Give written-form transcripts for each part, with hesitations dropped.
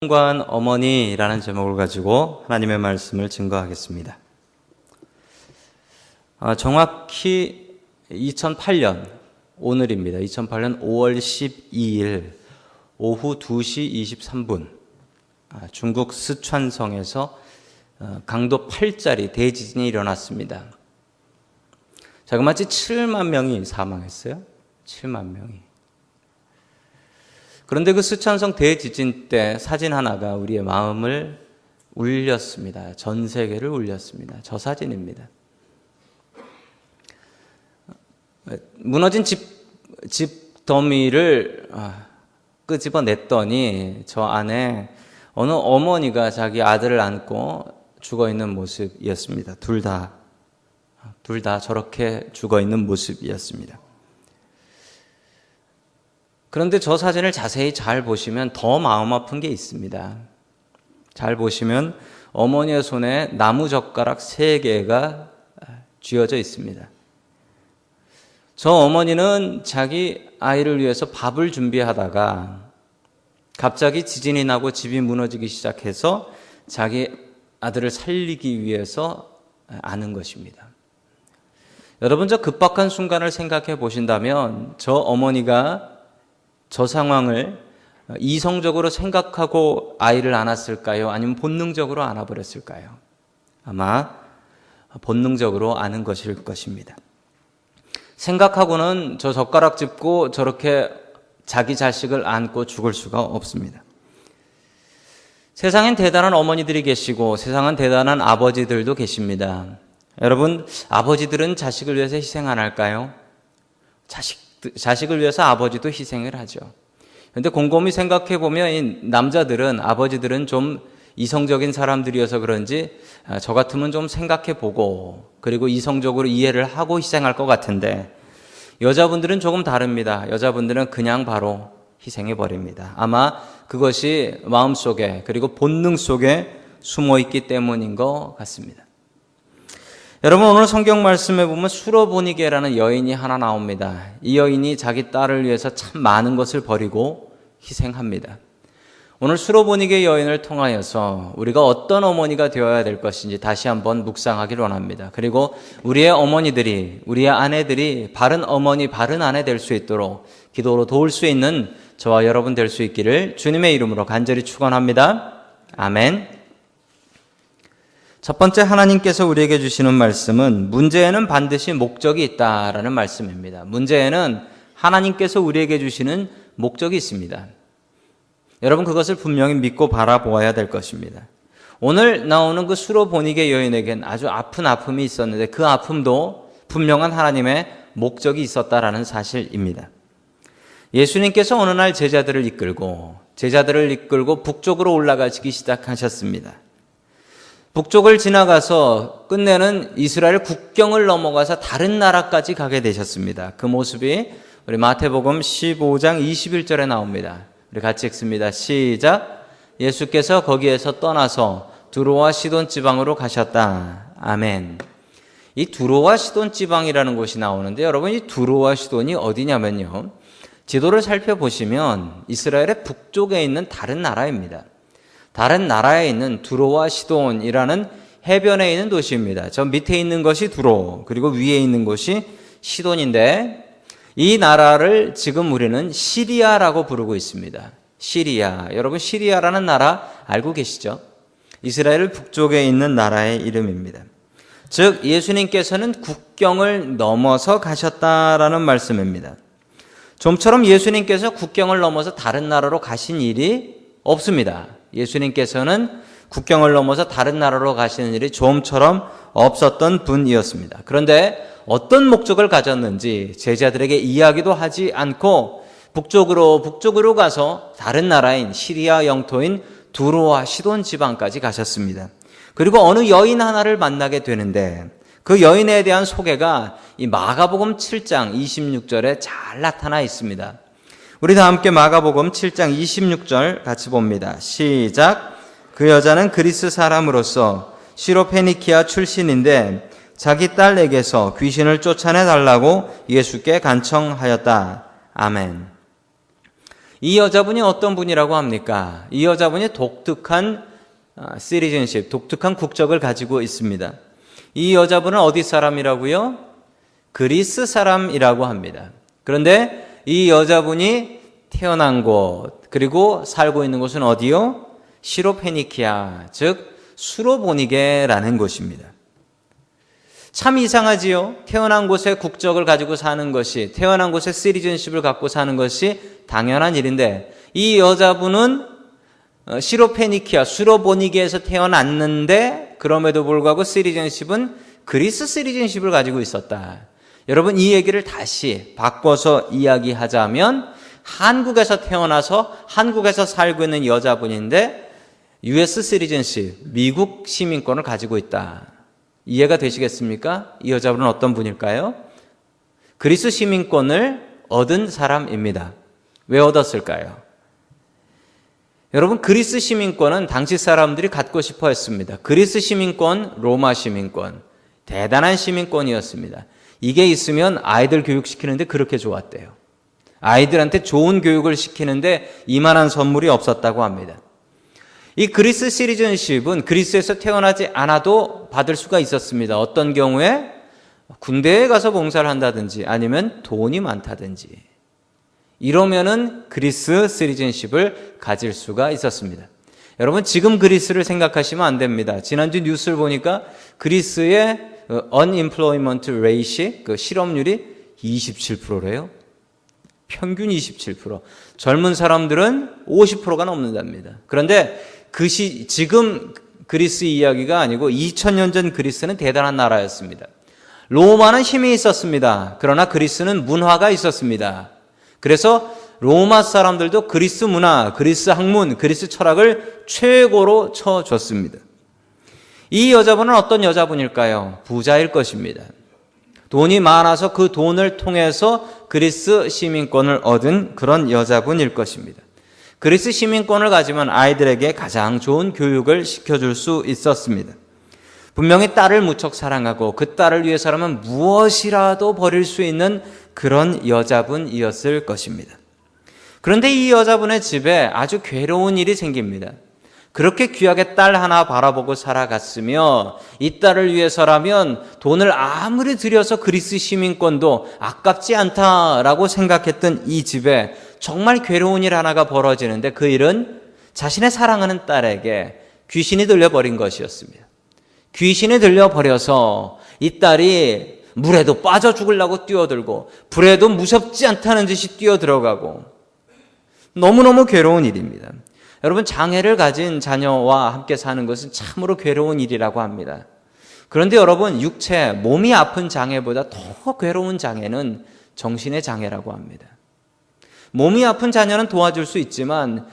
관 어머니라는 제목을 가지고 하나님의 말씀을 증거하겠습니다. 정확히 2008년 오늘입니다. 2008년 5월 12일 오후 2시 23분 중국 스촨성에서 강도 8짜리 대지진이 일어났습니다. 자그마치 7만 명이 사망했어요. 7만 명이. 그런데 그 스촨성 대지진 때 사진 하나가 우리의 마음을 울렸습니다. 전 세계를 울렸습니다. 저 사진입니다. 무너진 집 더미를 끄집어냈더니 저 안에 어느 어머니가 자기 아들을 안고 죽어있는 모습이었습니다. 둘 다 저렇게 죽어있는 모습이었습니다. 그런데 저 사진을 자세히 잘 보시면 더 마음 아픈 게 있습니다. 잘 보시면 어머니의 손에 나무젓가락 3개가 쥐어져 있습니다. 저 어머니는 자기 아이를 위해서 밥을 준비하다가 갑자기 지진이 나고 집이 무너지기 시작해서 자기 아들을 살리기 위해서 아는 것입니다. 여러분, 저 급박한 순간을 생각해 보신다면 저 어머니가 저 상황을 이성적으로 생각하고 아이를 안았을까요? 아니면 본능적으로 안아버렸을까요? 아마 본능적으로 아는 것일 것입니다. 생각하고는 저 젓가락 짚고 저렇게 자기 자식을 안고 죽을 수가 없습니다. 세상엔 대단한 어머니들이 계시고 세상은 대단한 아버지들도 계십니다. 여러분, 아버지들은 자식을 위해서 희생 안 할까요? 자식을 위해서 아버지도 희생을 하죠. 그런데 곰곰이 생각해 보면 이 남자들은, 아버지들은 좀 이성적인 사람들이어서 그런지 저 같으면 좀 생각해 보고 그리고 이성적으로 이해를 하고 희생할 것 같은데, 여자분들은 조금 다릅니다. 여자분들은 그냥 바로 희생해 버립니다. 아마 그것이 마음속에 그리고 본능 속에 숨어 있기 때문인 것 같습니다. 여러분, 오늘 성경 말씀에 보면 수로보니게라는 여인이 하나 나옵니다. 이 여인이 자기 딸을 위해서 참 많은 것을 버리고 희생합니다. 오늘 수로보니게 여인을 통하여서 우리가 어떤 어머니가 되어야 될 것인지 다시 한번 묵상하기를 원합니다. 그리고 우리의 어머니들이, 우리의 아내들이 바른 어머니, 바른 아내 될 수 있도록 기도로 도울 수 있는 저와 여러분 될 수 있기를 주님의 이름으로 간절히 축원합니다. 아멘. 첫 번째, 하나님께서 우리에게 주시는 말씀은 문제에는 반드시 목적이 있다라는 말씀입니다. 문제에는 하나님께서 우리에게 주시는 목적이 있습니다. 여러분, 그것을 분명히 믿고 바라보아야 될 것입니다. 오늘 나오는 그 수로보니게 여인에겐 아주 아픈 아픔이 있었는데 그 아픔도 분명한 하나님의 목적이 있었다라는 사실입니다. 예수님께서 어느 날 제자들을 이끌고 북쪽으로 올라가시기 시작하셨습니다. 북쪽을 지나가서 끝내는 이스라엘 국경을 넘어가서 다른 나라까지 가게 되셨습니다. 그 모습이 우리 마태복음 15장 21절에 나옵니다. 우리 같이 읽습니다. 시작. 예수께서 거기에서 떠나서 두로와 시돈 지방으로 가셨다. 아멘. 이 두로와 시돈 지방이라는 곳이 나오는데, 여러분, 이 두로와 시돈이 어디냐면요, 지도를 살펴보시면 이스라엘의 북쪽에 있는 다른 나라입니다. 다른 나라에 있는 두로와 시돈이라는 해변에 있는 도시입니다. 저 밑에 있는 것이 두로, 그리고 위에 있는 곳이 시돈인데, 이 나라를 지금 우리는 시리아라고 부르고 있습니다. 시리아. 여러분, 시리아라는 나라 알고 계시죠? 이스라엘 북쪽에 있는 나라의 이름입니다. 즉, 예수님께서는 국경을 넘어서 가셨다라는 말씀입니다. 좀처럼 예수님께서 국경을 넘어서 다른 나라로 가신 일이 없습니다. 예수님께서는 국경을 넘어서 다른 나라로 가시는 일이 좀처럼 없었던 분이었습니다. 그런데 어떤 목적을 가졌는지 제자들에게 이야기도 하지 않고 북쪽으로 가서 다른 나라인 시리아 영토인 두로와 시돈 지방까지 가셨습니다. 그리고 어느 여인 하나를 만나게 되는데 그 여인에 대한 소개가 이 마가복음 7장 26절에 잘 나타나 있습니다. 우리 다 함께 마가복음 7장 26절 같이 봅니다. 시작. 그 여자는 그리스 사람으로서 시로페니키아 출신인데 자기 딸에게서 귀신을 쫓아내달라고 예수께 간청하였다. 아멘. 이 여자분이 어떤 분이라고 합니까? 이 여자분이 독특한 시티즌십, 독특한 국적을 가지고 있습니다. 이 여자분은 어디 사람이라고요? 그리스 사람이라고 합니다. 그런데 이 여자분이 태어난 곳, 그리고 살고 있는 곳은 어디요? 시로페니키아, 즉 수로보니게라는 곳입니다. 참 이상하지요? 태어난 곳에 국적을 가지고 사는 것이, 태어난 곳에 시티즌십을 갖고 사는 것이 당연한 일인데, 이 여자분은 시로페니키아, 수로보니게에서 태어났는데 그럼에도 불구하고 시티즌십은 그리스 시티즌십을 가지고 있었다. 여러분, 이 얘기를 다시 바꿔서 이야기하자면 한국에서 태어나서 한국에서 살고 있는 여자분인데 US 시티즌십, 미국 시민권을 가지고 있다. 이해가 되시겠습니까? 이 여자분은 어떤 분일까요? 그리스 시민권을 얻은 사람입니다. 왜 얻었을까요? 여러분, 그리스 시민권은 당시 사람들이 갖고 싶어 했습니다. 그리스 시민권, 로마 시민권, 대단한 시민권이었습니다. 이게 있으면 아이들 교육시키는데 그렇게 좋았대요. 아이들한테 좋은 교육을 시키는데 이만한 선물이 없었다고 합니다. 이 그리스 시티즌십은 그리스에서 태어나지 않아도 받을 수가 있었습니다. 어떤 경우에? 군대에 가서 봉사를 한다든지 아니면 돈이 많다든지 이러면은 그리스 시티즌십을 가질 수가 있었습니다. 여러분, 지금 그리스를 생각하시면 안 됩니다. 지난주 뉴스를 보니까 그리스의 unemployment rate이, 그 실업률이 27%래요. 평균 27%. 젊은 사람들은 50%가 넘는답니다. 그런데 지금 그리스 이야기가 아니고 2000년 전 그리스는 대단한 나라였습니다. 로마는 힘이 있었습니다. 그러나 그리스는 문화가 있었습니다. 그래서 로마 사람들도 그리스 문화, 그리스 학문, 그리스 철학을 최고로 쳐줬습니다. 이 여자분은 어떤 여자분일까요? 부자일 것입니다. 돈이 많아서 그 돈을 통해서 그리스 시민권을 얻은 그런 여자분일 것입니다. 그리스 시민권을 가지면 아이들에게 가장 좋은 교육을 시켜줄 수 있었습니다. 분명히 딸을 무척 사랑하고 그 딸을 위해서라면 무엇이라도 버릴 수 있는 그런 여자분이었을 것입니다. 그런데 이 여자분의 집에 아주 괴로운 일이 생깁니다. 그렇게 귀하게 딸 하나 바라보고 살아갔으며 이 딸을 위해서라면 돈을 아무리 들여서 그리스 시민권도 아깝지 않다라고 생각했던 이 집에 정말 괴로운 일 하나가 벌어지는데 그 일은 자신의 사랑하는 딸에게 귀신이 들려버린 것이었습니다. 귀신이 들려버려서 이 딸이 물에도 빠져 죽으려고 뛰어들고 불에도 무섭지 않다는 듯이 뛰어들어가고 너무너무 괴로운 일입니다. 여러분, 장애를 가진 자녀와 함께 사는 것은 참으로 괴로운 일이라고 합니다. 그런데 여러분, 육체, 몸이 아픈 장애보다 더 괴로운 장애는 정신의 장애라고 합니다. 몸이 아픈 자녀는 도와줄 수 있지만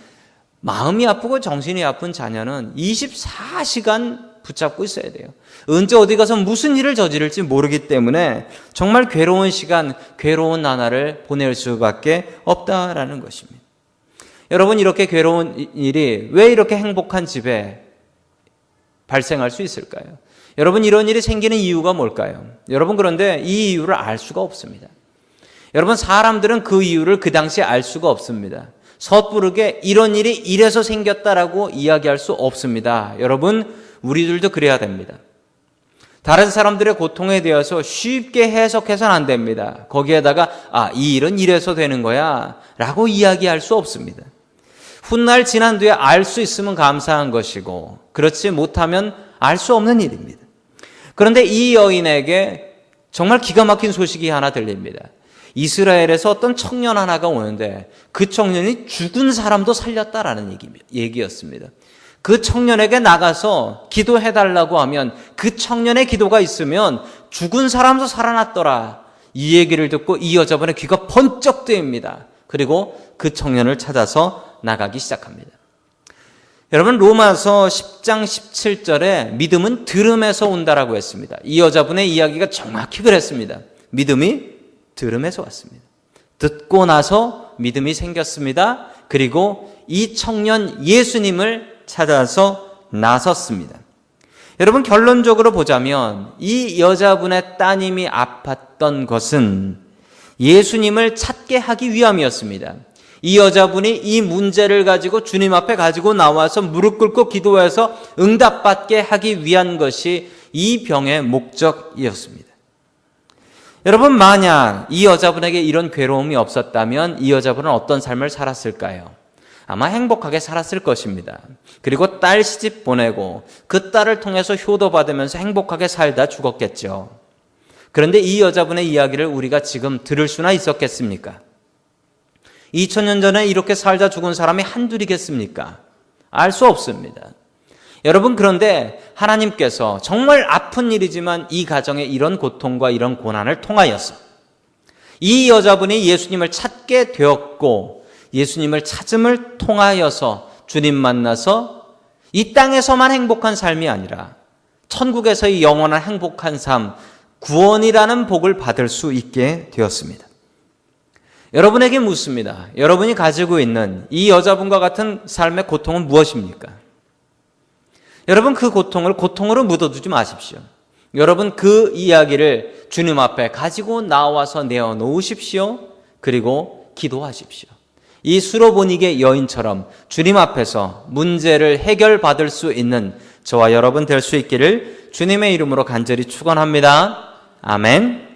마음이 아프고 정신이 아픈 자녀는 24시간 붙잡고 있어야 돼요. 언제 어디 가서 무슨 일을 저지를지 모르기 때문에 정말 괴로운 시간, 괴로운 나날을 보낼 수밖에 없다라는 것입니다. 여러분, 이렇게 괴로운 일이 왜 이렇게 행복한 집에 발생할 수 있을까요? 여러분, 이런 일이 생기는 이유가 뭘까요? 여러분, 그런데 이 이유를 알 수가 없습니다. 여러분, 사람들은 그 이유를 그 당시에 알 수가 없습니다. 섣부르게 이런 일이 이래서 생겼다라고 이야기할 수 없습니다. 여러분, 우리들도 그래야 됩니다. 다른 사람들의 고통에 대해서 쉽게 해석해서는 안 됩니다. 거기에다가 이 일은 이래서 되는 거야 라고 이야기할 수 없습니다. 훗날 지난 뒤에 알 수 있으면 감사한 것이고 그렇지 못하면 알 수 없는 일입니다. 그런데 이 여인에게 정말 기가 막힌 소식이 하나 들립니다. 이스라엘에서 어떤 청년 하나가 오는데 그 청년이 죽은 사람도 살렸다라는 얘기였습니다. 그 청년에게 나가서 기도해달라고 하면 그 청년의 기도가 있으면 죽은 사람도 살아났더라. 이 얘기를 듣고 이 여자분의 귀가 번쩍 뜨입니다. 그리고 그 청년을 찾아서 나가기 시작합니다. 여러분, 로마서 10장 17절에 믿음은 들음에서 온다라고 했습니다. 이 여자분의 이야기가 정확히 그랬습니다. 믿음이 들음에서 왔습니다. 듣고 나서 믿음이 생겼습니다. 그리고 이 청년 예수님을 찾아서 나섰습니다. 여러분, 결론적으로 보자면 이 여자분의 따님이 아팠던 것은 예수님을 찾게 하기 위함이었습니다. 이 여자분이 이 문제를 가지고 주님 앞에 가지고 나와서 무릎 꿇고 기도해서 응답받게 하기 위한 것이 이 병의 목적이었습니다. 여러분, 만약 이 여자분에게 이런 괴로움이 없었다면 이 여자분은 어떤 삶을 살았을까요? 아마 행복하게 살았을 것입니다. 그리고 딸 시집 보내고 그 딸을 통해서 효도받으면서 행복하게 살다 죽었겠죠. 그런데 이 여자분의 이야기를 우리가 지금 들을 수나 있었겠습니까? 2000년 전에 이렇게 살다 죽은 사람이 한둘이겠습니까? 알 수 없습니다. 여러분, 그런데 하나님께서 정말 아픈 일이지만 이 가정에 이런 고통과 이런 고난을 통하여서 이 여자분이 예수님을 찾게 되었고 예수님을 찾음을 통하여서 주님 만나서 이 땅에서만 행복한 삶이 아니라 천국에서의 영원한 행복한 삶, 구원이라는 복을 받을 수 있게 되었습니다. 여러분에게 묻습니다. 여러분이 가지고 있는 이 여자분과 같은 삶의 고통은 무엇입니까? 여러분, 그 고통을 고통으로 묻어두지 마십시오. 여러분, 그 이야기를 주님 앞에 가지고 나와서 내어놓으십시오. 그리고 기도하십시오. 이 수로보니게 여인처럼 주님 앞에서 문제를 해결받을 수 있는 저와 여러분 될 수 있기를 주님의 이름으로 간절히 축원합니다. 아멘.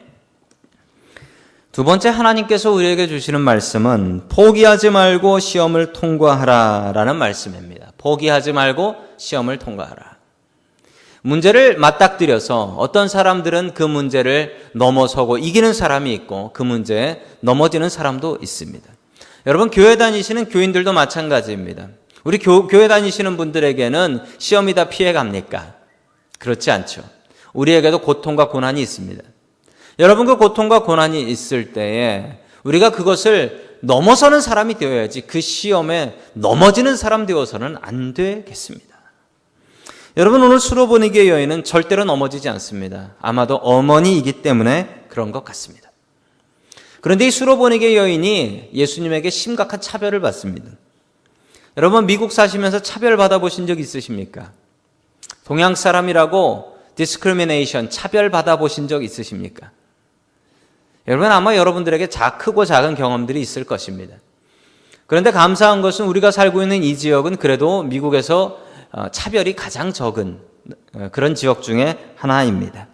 두 번째, 하나님께서 우리에게 주시는 말씀은 포기하지 말고 시험을 통과하라라는 말씀입니다. 포기하지 말고 시험을 통과하라. 문제를 맞닥뜨려서 어떤 사람들은 그 문제를 넘어서고 이기는 사람이 있고 그 문제에 넘어지는 사람도 있습니다. 여러분, 교회 다니시는 교인들도 마찬가지입니다. 우리 교회 다니시는 분들에게는 시험이 다 피해갑니까? 그렇지 않죠. 우리에게도 고통과 고난이 있습니다. 여러분, 그 고통과 고난이 있을 때에 우리가 그것을 넘어서는 사람이 되어야지 그 시험에 넘어지는 사람 되어서는 안 되겠습니다. 여러분, 오늘 수로보니게 여인은 절대로 넘어지지 않습니다. 아마도 어머니이기 때문에 그런 것 같습니다. 그런데 이 수로보니게 여인이 예수님에게 심각한 차별을 받습니다. 여러분, 미국 사시면서 차별 받아보신 적 있으십니까? 동양 사람이라고 discrimination, 차별 받아보신 적 있으십니까? 여러분, 아마 여러분들에게 크고 작은 경험들이 있을 것입니다. 그런데 감사한 것은 우리가 살고 있는 이 지역은 그래도 미국에서 차별이 가장 적은 그런 지역 중에 하나입니다.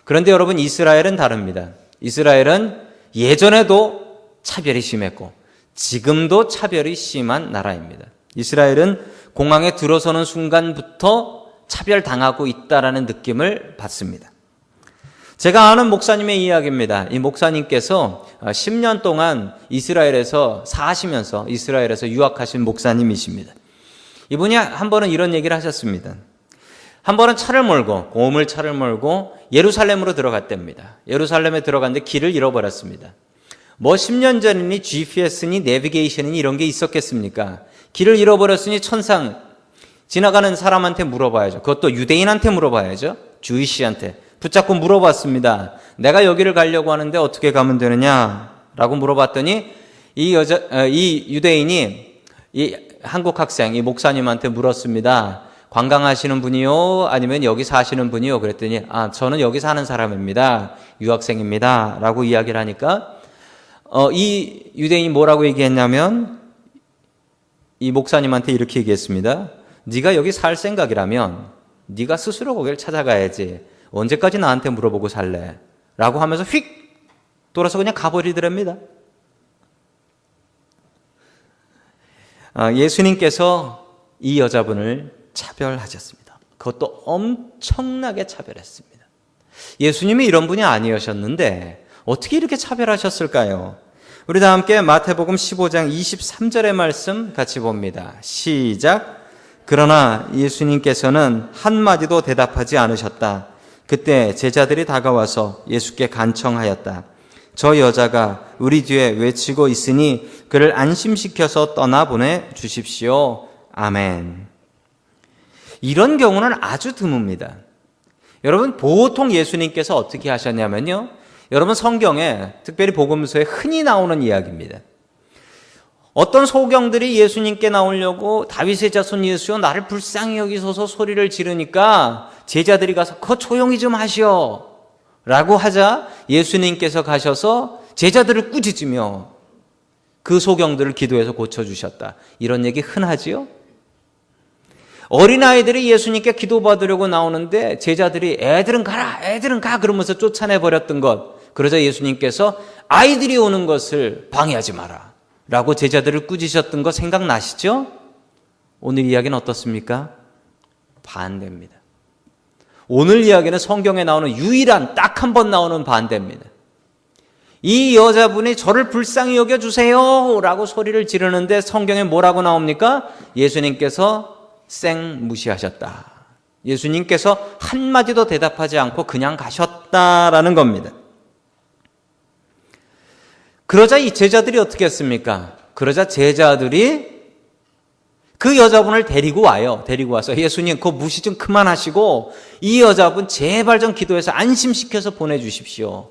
그런데 여러분, 이스라엘은 다릅니다. 이스라엘은 예전에도 차별이 심했고 지금도 차별이 심한 나라입니다. 이스라엘은 공항에 들어서는 순간부터 차별당하고 있다라는 느낌을 받습니다. 제가 아는 목사님의 이야기입니다. 이 목사님께서 10년 동안 이스라엘에서 사시면서 이스라엘에서 유학하신 목사님이십니다. 이분이 한 번은 이런 얘기를 하셨습니다. 한 번은 고물차를 몰고 예루살렘으로 들어갔답니다. 예루살렘에 들어갔는데 길을 잃어버렸습니다. 10년 전이니 GPS니 내비게이션이니 이런 게 있었겠습니까? 길을 잃어버렸으니 천상 지나가는 사람한테 물어봐야죠. 그것도 유대인한테 물어봐야죠. 주이시한테 붙잡고 물어봤습니다. 내가 여기를 가려고 하는데 어떻게 가면 되느냐라고 물어봤더니 이 유대인이 이 한국 학생, 이 목사님한테 물었습니다. 관광하시는 분이요? 아니면 여기 사시는 분이요? 그랬더니 저는 여기 사는 사람입니다. 유학생입니다. 라고 이야기를 하니까 이 유대인이 뭐라고 얘기했냐면 이 목사님한테 이렇게 얘기했습니다. 네가 여기 살 생각이라면 네가 스스로 거기를 찾아가야지. 언제까지 나한테 물어보고 살래? 라고 하면서 휙 돌아서 그냥 가버리더랍니다. 예수님께서 이 여자분을 차별하셨습니다. 그것도 엄청나게 차별했습니다. 예수님이 이런 분이 아니셨는데 어떻게 이렇게 차별하셨을까요? 우리 다 함께 마태복음 15장 23절의 말씀 같이 봅니다. 시작. 그러나 예수님께서는 한마디도 대답하지 않으셨다. 그때 제자들이 다가와서 예수께 간청하였다. 저 여자가 우리 뒤에 외치고 있으니 그를 안심시켜서 떠나보내 주십시오. 아멘. 이런 경우는 아주 드뭅니다. 여러분, 보통 예수님께서 어떻게 하셨냐면요. 여러분, 성경에 특별히 복음서에 흔히 나오는 이야기입니다. 어떤 소경들이 예수님께 나오려고 다윗의 자손 예수여 나를 불쌍히 여기소서 소리를 지르니까 제자들이 가서 그거 조용히 좀 하시오 라고 하자 예수님께서 가셔서 제자들을 꾸짖으며 그 소경들을 기도해서 고쳐주셨다. 이런 얘기 흔하지요? 어린아이들이 예수님께 기도받으려고 나오는데 제자들이 애들은 가라, 애들은 가 그러면서 쫓아내버렸던 것. 그러자 예수님께서 아이들이 오는 것을 방해하지 마라 라고 제자들을 꾸짖으셨던 거 생각나시죠? 오늘 이야기는 어떻습니까? 반대입니다. 오늘 이야기는 성경에 나오는 유일한 딱 한 번 나오는 반대입니다. 이 여자분이 저를 불쌍히 여겨주세요 라고 소리를 지르는데 성경에 뭐라고 나옵니까? 예수님께서 쌩 무시하셨다. 예수님께서 한마디도 대답하지 않고 그냥 가셨다라는 겁니다. 그러자 이 제자들이 어떻게 했습니까? 그러자 제자들이 그 여자분을 데리고 와요. 데리고 와서 예수님 그 무시 좀 그만하시고 이 여자분 제발 좀 기도해서 안심시켜서 보내주십시오.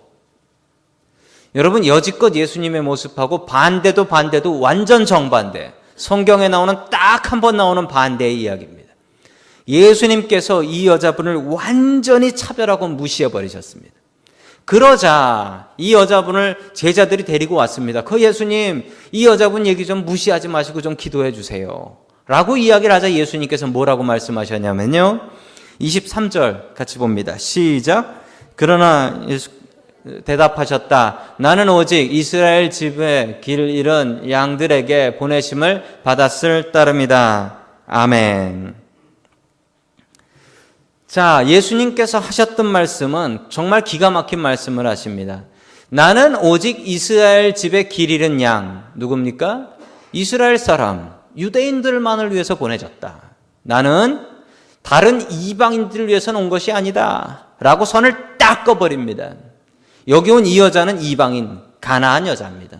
여러분 여지껏 예수님의 모습하고 반대도 완전 정반대. 성경에 나오는 딱 한 번 나오는 반대의 이야기입니다. 예수님께서 이 여자분을 완전히 차별하고 무시해버리셨습니다. 그러자 이 여자분을 제자들이 데리고 왔습니다. 그 예수님 이 여자분 얘기 좀 무시하지 마시고 좀 기도해 주세요 라고 이야기를 하자 예수님께서 뭐라고 말씀하셨냐면요 23절 같이 봅니다. 시작. 그러나 예수 대답하셨다. 나는 오직 이스라엘 집에 길 잃은 양들에게 보내심을 받았을 따름이다. 아멘. 자, 예수님께서 하셨던 말씀은 정말 기가 막힌 말씀을 하십니다. 나는 오직 이스라엘 집에 길 잃은 양. 누굽니까? 이스라엘 사람, 유대인들만을 위해서 보내졌다. 나는 다른 이방인들을 위해서는 온 것이 아니다. 라고 선을 딱 꺼버립니다. 여기 온 이 여자는 이방인, 가나안 여자입니다.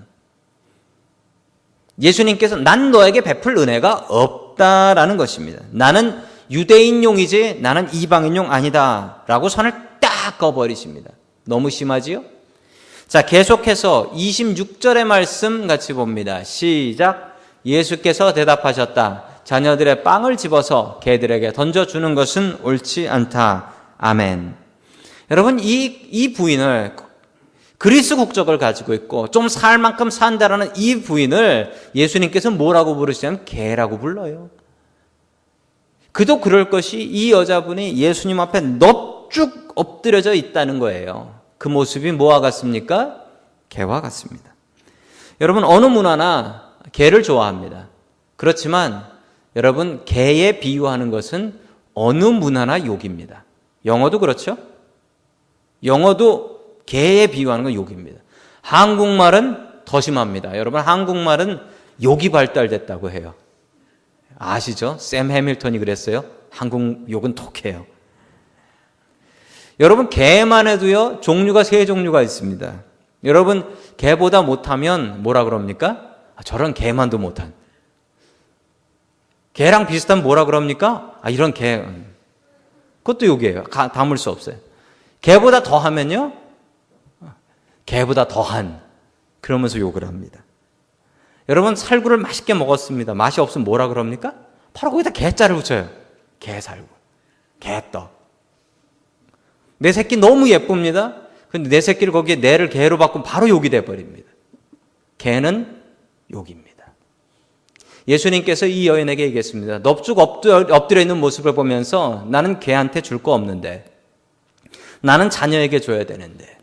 예수님께서 난 너에게 베풀 은혜가 없다라는 것입니다. 나는 유대인용이지 나는 이방인용 아니다 라고 선을 딱 꺼버리십니다. 너무 심하지요? 자, 계속해서 26절의 말씀 같이 봅니다. 시작. 예수께서 대답하셨다. 자녀들의 빵을 집어서 개들에게 던져주는 것은 옳지 않다. 아멘. 여러분 이 부인을 그리스 국적을 가지고 있고 좀 살 만큼 산다라는 이 부인을 예수님께서 뭐라고 부르시냐면 개라고 불러요. 그도 그럴 것이 이 여자분이 예수님 앞에 넙죽 엎드려져 있다는 거예요. 그 모습이 뭐와 같습니까? 개와 같습니다. 여러분 어느 문화나 개를 좋아합니다. 그렇지만 여러분 개에 비유하는 것은 어느 문화나 욕입니다. 영어도 그렇죠? 영어도 개에 비유하는 건 욕입니다. 한국말은 더 심합니다. 여러분 한국말은 욕이 발달됐다고 해요. 아시죠? 샘 해밀턴이 그랬어요. 한국 욕은 독해요. 여러분 개만 해도요 종류가 세 종류가 있습니다. 여러분 개보다 못하면 뭐라 그럽니까? 저런 개만도 못한. 개랑 비슷한 뭐라 그럽니까? 이런 개. 그것도 욕이에요. 담을 수 없어요. 개보다 더하면요 개보다 더한. 그러면서 욕을 합니다. 여러분 살구를 맛있게 먹었습니다. 맛이 없으면 뭐라 그럽니까? 바로 거기다 개자를 붙여요. 개살구, 개떡. 내 새끼 너무 예쁩니다. 근데 내 새끼를 거기에 내를 개로 바꾸면 바로 욕이 돼버립니다. 개는 욕입니다. 예수님께서 이 여인에게 얘기했습니다. 넙죽 엎드려 있는 모습을 보면서 나는 개한테 줄 거 없는데 나는 자녀에게 줘야 되는데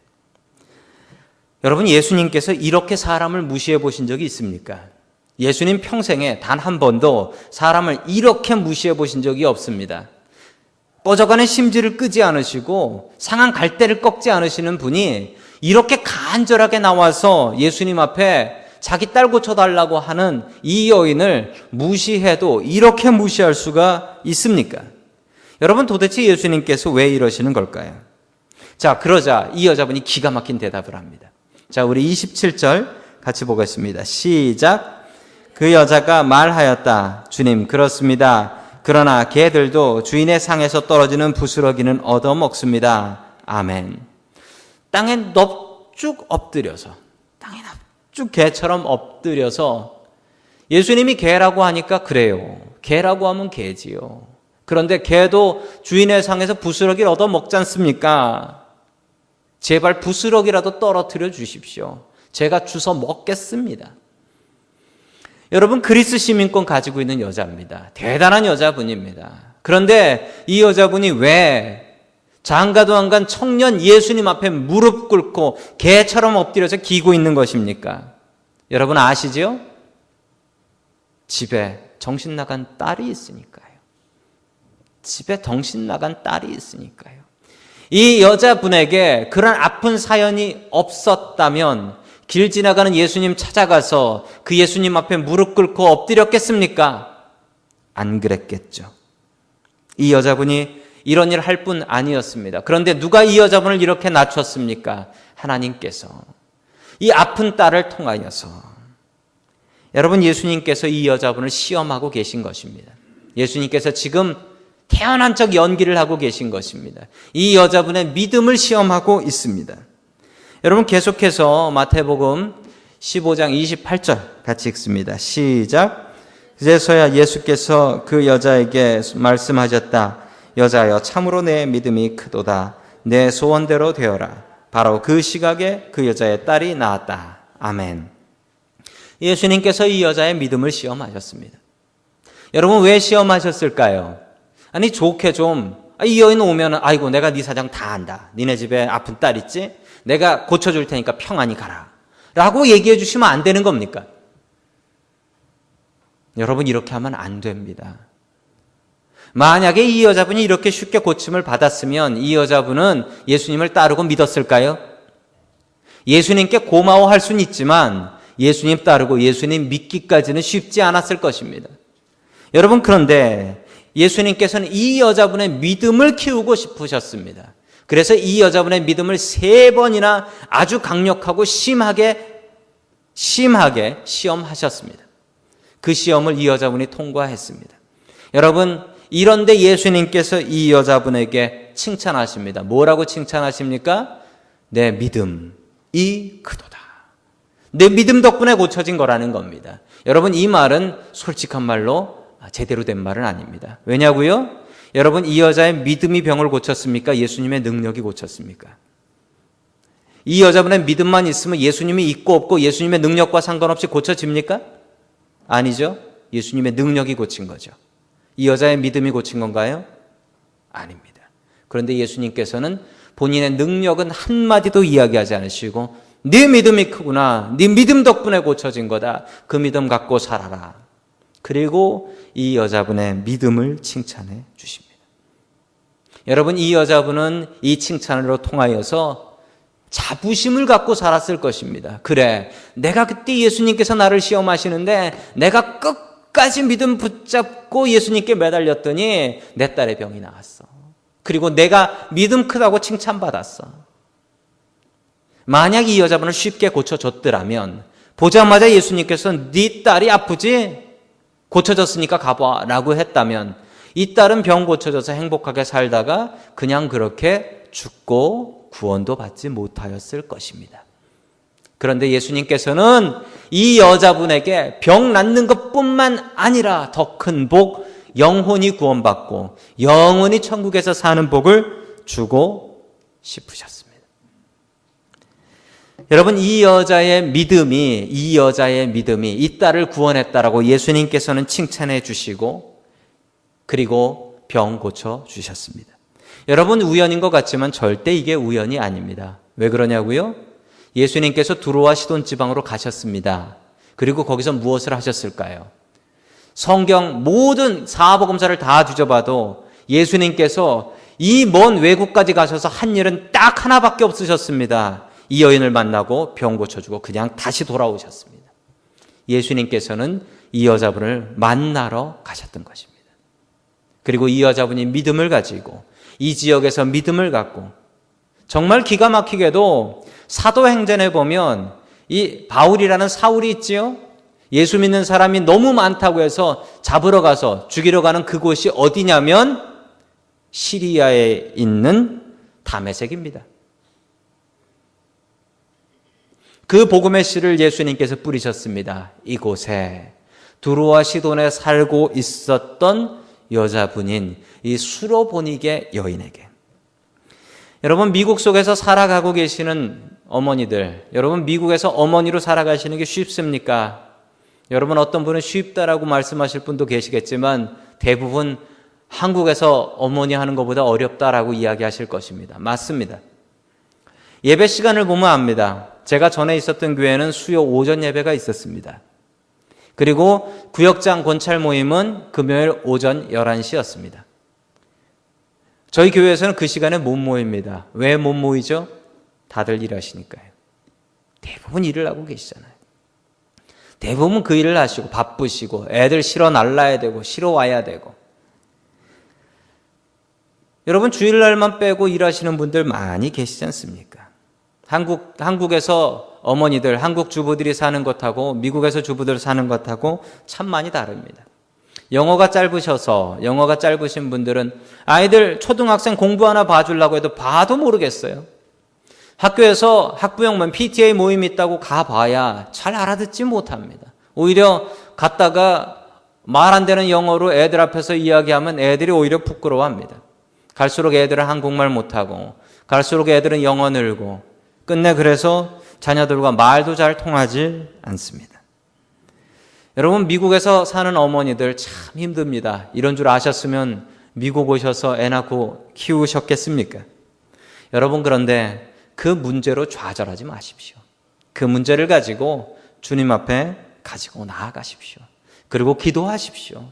여러분 예수님께서 이렇게 사람을 무시해 보신 적이 있습니까? 예수님 평생에 단 한 번도 사람을 이렇게 무시해 보신 적이 없습니다. 뻗어가는 심지를 끄지 않으시고 상한 갈대를 꺾지 않으시는 분이 이렇게 간절하게 나와서 예수님 앞에 자기 딸 고쳐달라고 하는 이 여인을 무시해도 이렇게 무시할 수가 있습니까? 여러분 도대체 예수님께서 왜 이러시는 걸까요? 자, 그러자 이 여자분이 기가 막힌 대답을 합니다. 자, 우리 27절 같이 보겠습니다. 시작. 그 여자가 말하였다. 주님, 그렇습니다. 그러나 개들도 주인의 상에서 떨어지는 부스러기는 얻어먹습니다. 아멘. 땅에 넙죽 엎드려서, 땅에 넙죽 개처럼 엎드려서 예수님이 개라고 하니까 그래요. 개라고 하면 개지요. 그런데 개도 주인의 상에서 부스러기를 얻어먹지 않습니까? 제발 부스러기라도 떨어뜨려 주십시오. 제가 주워 먹겠습니다. 여러분, 그리스 시민권 가지고 있는 여자입니다. 대단한 여자분입니다. 그런데 이 여자분이 왜 장가도 안 간 청년 예수님 앞에 무릎 꿇고 개처럼 엎드려서 기고 있는 것입니까? 여러분 아시죠? 집에 정신 나간 딸이 있으니까요. 집에 정신 나간 딸이 있으니까요. 이 여자분에게 그런 아픈 사연이 없었다면 길 지나가는 예수님 찾아가서 그 예수님 앞에 무릎 꿇고 엎드렸겠습니까? 안 그랬겠죠. 이 여자분이 이런 일을 할 뿐 아니었습니다. 그런데 누가 이 여자분을 이렇게 낮췄습니까? 하나님께서. 이 아픈 딸을 통하여서. 여러분, 예수님께서 이 여자분을 시험하고 계신 것입니다. 예수님께서 지금 태어난 척 연기를 하고 계신 것입니다. 이 여자분의 믿음을 시험하고 있습니다. 여러분, 계속해서 마태복음 15장 28절 같이 읽습니다. 시작. 그제서야 예수께서 그 여자에게 말씀하셨다. 여자여, 참으로 내 믿음이 크도다. 내 소원대로 되어라. 바로 그 시각에 그 여자의 딸이 나았다. 아멘. 예수님께서 이 여자의 믿음을 시험하셨습니다. 여러분, 왜 시험하셨을까요? 아니, 좋게 좀, 이 여인 오면 아이고 내가 네 사정 다 안다. 니네 집에 아픈 딸 있지? 내가 고쳐줄 테니까 평안히 가라. 라고 얘기해 주시면 안 되는 겁니까? 여러분, 이렇게 하면 안 됩니다. 만약에 이 여자분이 이렇게 쉽게 고침을 받았으면 이 여자분은 예수님을 따르고 믿었을까요? 예수님께 고마워할 수는 있지만 예수님 따르고 예수님 믿기까지는 쉽지 않았을 것입니다. 여러분, 그런데 예수님께서는 이 여자분의 믿음을 키우고 싶으셨습니다. 그래서 이 여자분의 믿음을 3번이나 아주 강력하고 심하게 시험하셨습니다. 그 시험을 이 여자분이 통과했습니다. 여러분, 이런데 예수님께서 이 여자분에게 칭찬하십니다. 뭐라고 칭찬하십니까? 내 믿음이 크도다. 내 믿음 덕분에 고쳐진 거라는 겁니다. 여러분, 이 말은 솔직한 말로 제대로 된 말은 아닙니다. 왜냐고요? 여러분, 이 여자의 믿음이 병을 고쳤습니까? 예수님의 능력이 고쳤습니까? 이 여자분의 믿음만 있으면 예수님이 있고 없고 예수님의 능력과 상관없이 고쳐집니까? 아니죠. 예수님의 능력이 고친 거죠. 이 여자의 믿음이 고친 건가요? 아닙니다. 그런데 예수님께서는 본인의 능력은 한마디도 이야기하지 않으시고 네 믿음이 크구나. 네 믿음 덕분에 고쳐진 거다. 그 믿음 갖고 살아라. 그리고 이 여자분의 믿음을 칭찬해 주십니다. 여러분, 이 여자분은 이 칭찬으로 통하여서 자부심을 갖고 살았을 것입니다. 그래, 내가 그때 예수님께서 나를 시험하시는데 내가 끝까지 믿음 붙잡고 예수님께 매달렸더니 내 딸의 병이 나았어. 그리고 내가 믿음 크다고 칭찬받았어. 만약 이 여자분을 쉽게 고쳐줬더라면 보자마자 예수님께서 네 딸이 아프지? 고쳐졌으니까 가봐 라고 했다면 이 딸은 병 고쳐져서 행복하게 살다가 그냥 그렇게 죽고 구원도 받지 못하였을 것입니다. 그런데 예수님께서는 이 여자분에게 병 낫는 것뿐만 아니라 더 큰 복, 영혼이 구원받고 영원히 천국에서 사는 복을 주고 싶으셨습니다. 여러분, 이 여자의 믿음이 이 딸을 구원했다라고 예수님께서는 칭찬해 주시고 그리고 병 고쳐 주셨습니다. 여러분, 우연인 것 같지만 절대 이게 우연이 아닙니다. 왜 그러냐고요? 예수님께서 두로와 시돈 지방으로 가셨습니다. 그리고 거기서 무엇을 하셨을까요? 성경 모든 사복음서를 다 뒤져봐도 예수님께서 이 먼 외국까지 가셔서 한 일은 딱 하나밖에 없으셨습니다. 이 여인을 만나고 병 고쳐주고 그냥 다시 돌아오셨습니다. 예수님께서는 이 여자분을 만나러 가셨던 것입니다. 그리고 이 여자분이 믿음을 가지고 이 지역에서 믿음을 갖고 정말 기가 막히게도 사도행전에 보면 이 바울이라는 사울이 있지요. 예수 믿는 사람이 너무 많다고 해서 잡으러 가서 죽이러 가는 그곳이 어디냐면 시리아에 있는 다메섹입니다. 그 복음의 씨를 예수님께서 뿌리셨습니다. 이곳에 두로와 시돈에 살고 있었던 여자분인 이 수로보니게 여인에게. 여러분, 미국 속에서 살아가고 계시는 어머니들, 여러분 미국에서 어머니로 살아가시는 게 쉽습니까? 여러분 어떤 분은 쉽다라고 말씀하실 분도 계시겠지만 대부분 한국에서 어머니 하는 것보다 어렵다라고 이야기하실 것입니다. 맞습니다. 예배 시간을 보면 압니다. 제가 전에 있었던 교회는 수요 오전 예배가 있었습니다. 그리고 구역장 권찰 모임은 금요일 오전 11시였습니다. 저희 교회에서는 그 시간에 못 모입니다. 왜 못 모이죠? 다들 일하시니까요. 대부분 일을 하고 계시잖아요. 대부분 그 일을 하시고 바쁘시고 애들 실어 날라야 되고 실어 와야 되고. 여러분 주일날만 빼고 일하시는 분들 많이 계시지 않습니까? 한국에서 어머니들, 한국 주부들이 사는 것하고 미국에서 주부들 사는 것하고 참 많이 다릅니다. 영어가 짧으신 분들은 아이들 초등학생 공부 하나 봐주려고 해도 봐도 모르겠어요. 학교에서 학부형만 PTA 모임이 있다고 가봐야 잘 알아듣지 못합니다. 오히려 갔다가 말 안 되는 영어로 애들 앞에서 이야기하면 애들이 오히려 부끄러워합니다. 갈수록 애들은 한국말 못하고 갈수록 애들은 영어 늘고 끝내 그래서 자녀들과 말도 잘 통하지 않습니다. 여러분 미국에서 사는 어머니들 참 힘듭니다. 이런 줄 아셨으면 미국 오셔서 애 낳고 키우셨겠습니까? 여러분 그런데 그 문제로 좌절하지 마십시오. 그 문제를 가지고 주님 앞에 가지고 나아가십시오. 그리고 기도하십시오.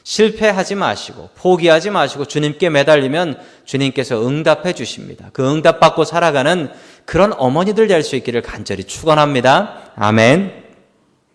실패하지 마시고 포기하지 마시고 주님께 매달리면 주님께서 응답해 주십니다. 그 응답받고 살아가는 그런 어머니들 될 수 있기를 간절히 축원합니다. 아멘.